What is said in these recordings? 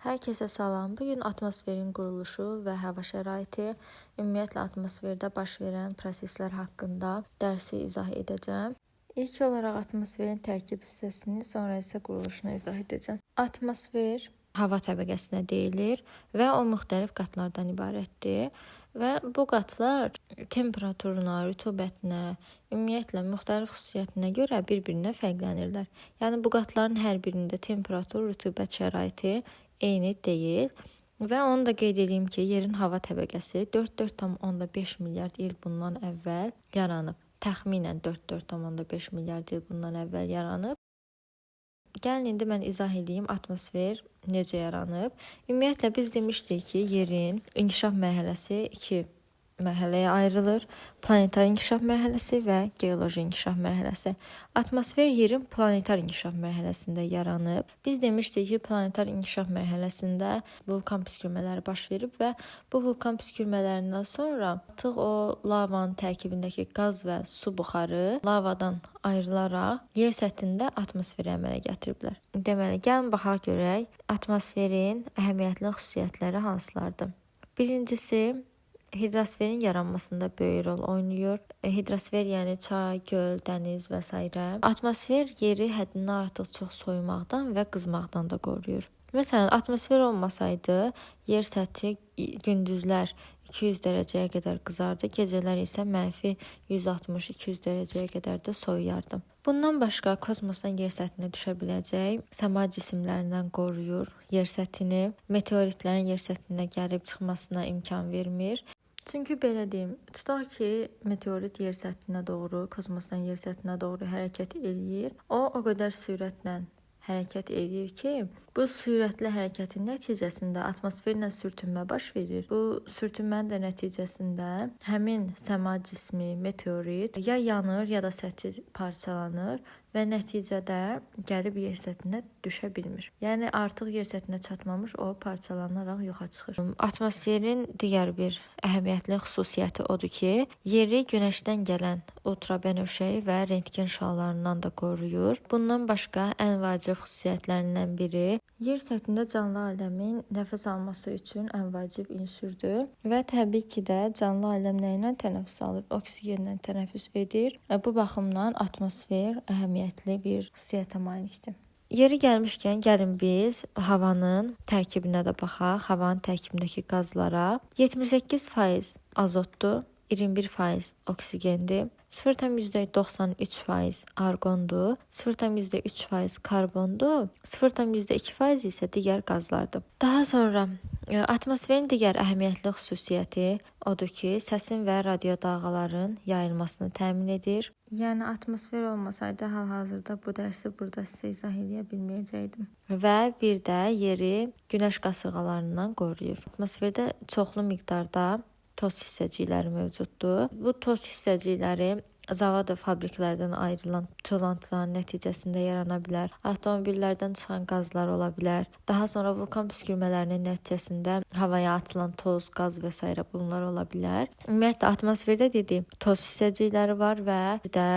Hər kəsə salam. Bugün atmosferin quruluşu və hava şəraiti, ümumiyyətlə atmosferdə baş verən proseslər haqqında dərsi izah edəcəm. İlk olaraq atmosferin tərkib hissəsini, sonra isə quruluşunu izah edəcəm. Atmosfer hava təbəqəsinə deyilir və o müxtəlif qatlardan ibarətdir. Və bu qatlar temperaturuna, rütubətinə, ümumiyyətlə müxtəlif xüsusiyyətinə görə bir-birinə fərqlənirlər. Yəni bu qatların hər birində temperatur, rütubət şəraiti eyni deyil. Və onu da qeyd edeyim ki, yerin hava təbəqəsi 4,5 milyard il bundan əvvəl yaranıb. Təxminən 4,5 milyard il bundan əvvəl yaranıb. Gəlin indi mən izah edeyim atmosfer necə yaranıb. Ümumiyyətlə biz demişdik ki, yerin inkişaf mərhələsi 2 mərhələyə ayrılır. Planetar inkişaf mərhələsi və geoloji inkişaf mərhələsi. Atmosfer yerin planetar inkişaf mərhələsində yaranıb. Biz demişdik ki, planetar inkişaf mərhələsində vulkan püskürmələri baş verib və bu vulkan püskürmələrindən sonra artıq o lavanın tərkibindəki qaz və su buxarı lavadan ayrılaraq yer səthində atmosferi əmələ gətiriblər. Deməli, gəlin baxaq görək atmosferin əhəmiyyətli xüsusiyyətləri hansılardır. Birincisi, hidrosferin yaranmasında böyük rol oynayır. Hidrosfer yəni çay, göl, dəniz və s. Atmosfer yeri həddindən artıq çox soyumaqdan və qızmaqdan da qoruyur. Məsələn, atmosfer olmasaydı, yer səthi gündüzlər 200 dərəcəyə qədər qızardı, gecələr isə mənfi 160-200 dərəcəyə qədər də soyuyardı. Bundan başqa kosmosdan yer səthinə düşə biləcək səma cisimlərindən qoruyur yer səthini, meteoritlərin yer səthinə gəlib çıxmasına imkan vermir. Çünki belə deyim, tutaq ki, meteorit yer səthinə doğru, kosmosdan yer səthinə doğru hərəkət eləyir. O qədər sürətlə hərəkət edir ki, bu sürətli hərəkətin nəticəsində atmosferlə sürtünmə baş verir. Bu sürtünmənin də nəticəsində həmin səma cismi, meteorit ya yanır, ya da səthi parçalanır və nəticədə gəlib yer səthinə düşə bilmir. Yəni artıq yer səthinə çatmamış o parçalanaraq yoxa çıxır. Atmosferin digər bir əhəmiyyətli xüsusiyyəti odur ki, yeri günəşdən gələn ultrabənövşəyi və rentgen şüalarından da qoruyur. Bundan başqa ən vacib xüsusiyyətlərindən biri yer səthində canlı aləmin nəfəs alması üçün ən vacib ünsürdür və təbii ki də canlı aləm nə ilə tənəffüs alır? Oksigenlə tənəffüs edir. Bu baxımdan atmosfer əhəmiyyətli bir xüsusiyyətə malikdir. Yeri gəlmişkən gəlin biz havanın tərkibinə də baxaq. Havanın tərkibindəki qazlara 78% azotdur, 21% oksigendir, 0,93% arqondur, 0,3% karbondur, 0,2% isə digər qazlardır. Daha sonra atmosferin digər əhəmiyyətli xüsusiyyəti odur ki, səsin və radio dalğaların yayılmasını təmin edir. Yəni atmosfer olmasaydı hal-hazırda bu dərsi burada sizə izah edə bilməyəcəkdim. Və bir də yeri günəş qasırğalarından qoruyur. Atmosferdə çoxlu miqdarda toz hissəcikləri mövcuddur. Bu toz hissəcikləri zavod və fabriklərdən ayrılan tullantıların nəticəsində yarana bilər. Avtomobillərdən çıxan qazlar ola bilər. Daha sonra vulkan püskürmələrinin nəticəsində havaya atılan toz, qaz və s. bunlar ola bilər. Ümumiyyətlə atmosferdə dediyim toz hissəcikləri var və bir də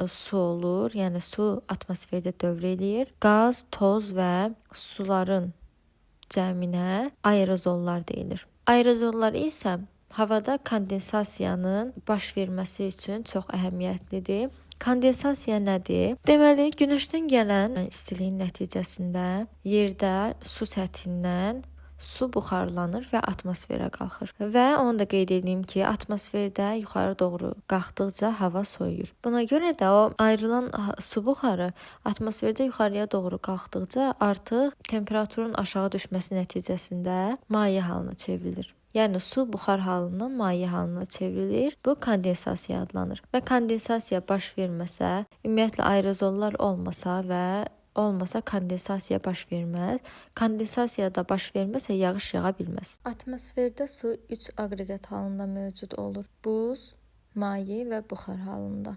su olur. Yəni su atmosferdə dövr eləyir. Qaz, toz və suların cəminə aerozollar deyilir. Aerozollar isə havada kondensasiyanın baş verməsi üçün çox əhəmiyyətlidir. Kondensasiya nədir? Deməli, günəşdən gələn istiliyin nəticəsində yerdə su səthindən su buxarlanır və atmosferə qalxır. Və onu da qeyd edeyim ki, atmosferdə yuxarı doğru qalxdıqca hava soyuyur. Buna görə də o ayrılan su buxarı atmosferdə yuxarıya doğru qalxdıqca artıq temperaturun aşağı düşməsi nəticəsində maye halına çevrilir. Yəni su buxar halından maye halına çevrilir. Bu kondensasiya adlanır. Və kondensasiya baş verməsə, ümumiyyətlə aerozollar olmasa kondensasiya baş verməz. Kondensasiya da baş verməsə yağış yağa bilməz. Atmosferdə su 3 aqreqat halında mövcud olur. Buz, maye və buxar halında.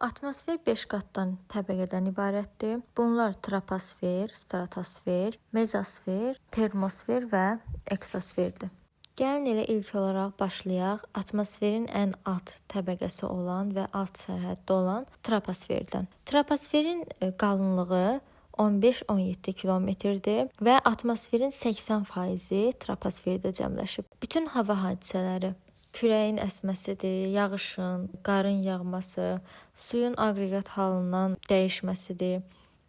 Atmosfer 5 qatdan təbəqədən ibarətdir. Bunlar troposfer, stratosfer, mezosfer, termosfer və eksosferdir. Gəlin elə ilk olaraq başlayaq atmosferin ən alt təbəqəsi olan və alt sərhəddə olan troposferdən. Troposferin qalınlığı 15-17 kilometrdir və atmosferin 80% troposferdə cəmləşib. Bütün hava hadisələri, küləyin əsməsidir, yağışın, qarın yağması, suyun aqreqat halından dəyişməsidir,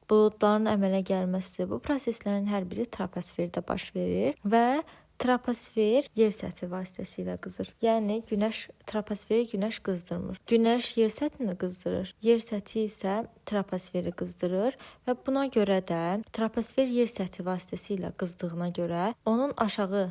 buludların əmələ gəlməsidir. Bu proseslərin hər biri troposferdə baş verir və troposfer yer səthi vasitəsilə qızır. Yəni troposferi günəş qızdırmır. Günəş yer səthini qızdırır. Yer səthi isə troposferi qızdırır və buna görə də troposfer yer səthi vasitəsilə qızdığına görə onun aşağı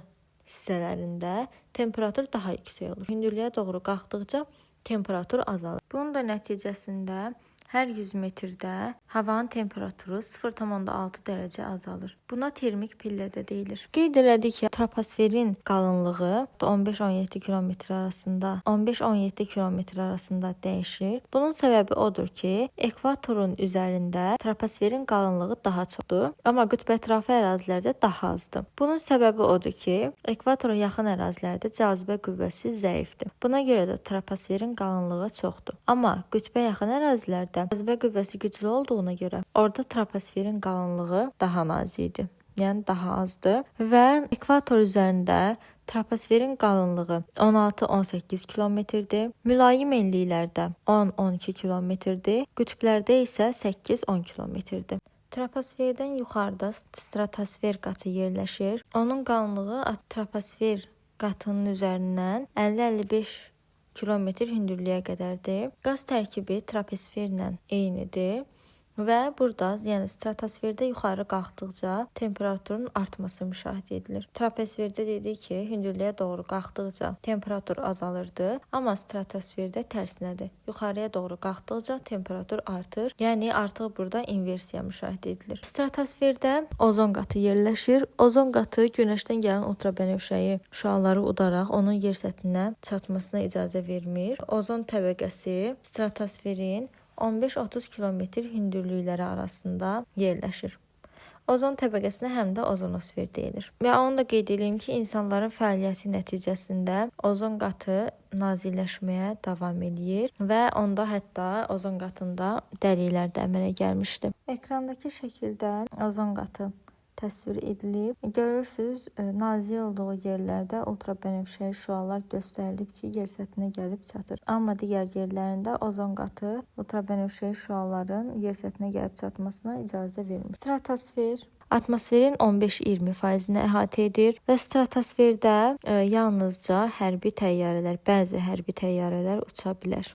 hissələrində temperatur daha yüksək olur. Hündürlüyə doğru qalxdıqca temperatur azalır. Bunun da nəticəsində hər 100 metrdə havanın temperaturu 0,6 dərəcə azalır. Buna termik pillə də deyilir. Qeyd elədik ki, troposferin qalınlığı 15-17 kilometr arasında dəyişir. Bunun səbəbi odur ki, ekvatorun üzərində troposferin qalınlığı daha çoxdur, amma qütbətrafı ərazilərdə daha azdır. Bunun səbəbi odur ki, ekvatora yaxın ərazilərdə cazibə qüvvəsi zəifdir. Buna görə də troposferin qalınlığı çoxdur. Amma qütbə yaxın ərazilərdə cazibə qüvvəsi güclü olduğuna görə orada troposferin qalınlığı daha nazikdir. Yəni daha azdır və ekvator üzərində troposferin qalınlığı 16-18 kilometrdir. Mülayim enliklərdə 10-12 kilometrdir. Qütblərdə isə 8-10 kilometrdir. Troposferdən yuxarıda stratosfer qatı yerləşir. Onun qalınlığı troposfer qatının üzərindən 50-55 kilometr hündürlüyə qədərdir. Qaz tərkibi troposferlə eynidir və burada, yəni stratosferdə yuxarı qalxdıqca temperaturun artması müşahidə edilir. Troposferdə dedik ki, hündürlüyə doğru qalxdıqca temperatur azalırdı, amma stratosferdə tərsinədir. Yuxarıya doğru qalxdıqca temperatur artır. Yəni artıq burada inversiya müşahidə edilir. Stratosferdə ozon qatı yerləşir. Ozon qatı günəşdən gələn ultrabənövşəyi şüaları udaraq onun yer səthinə çatmasına icazə vermir. Ozon təbəqəsi stratosferin 15-30 kilometr hündürlükləri arasında yerləşir. Ozon təbəqəsinə həm də ozonosfer deyilir. Və onu da qeyd edeyim ki, insanların fəaliyyəti nəticəsində ozon qatı nazikləşməyə davam edir və onda hətta ozon qatında dəliklər də əmələ gəlmişdi. Ekrandakı şəkildə ozon qatı təsvir edilib. Görürsüz, nazik olduğu yerlərdə ultrabənövşəyi şüalar göstərilib ki, yer səthinə gəlib çatır. Amma digər yerlərində ozon qatı ultrabənövşəyi şüaların yer səthinə gəlib çatmasına icazə vermir. Stratosfer atmosferin 15-20%-ni əhatə edir və stratosferdə yalnızca hərbi təyyarələr, bəzi hərbi təyyarələr uça bilər.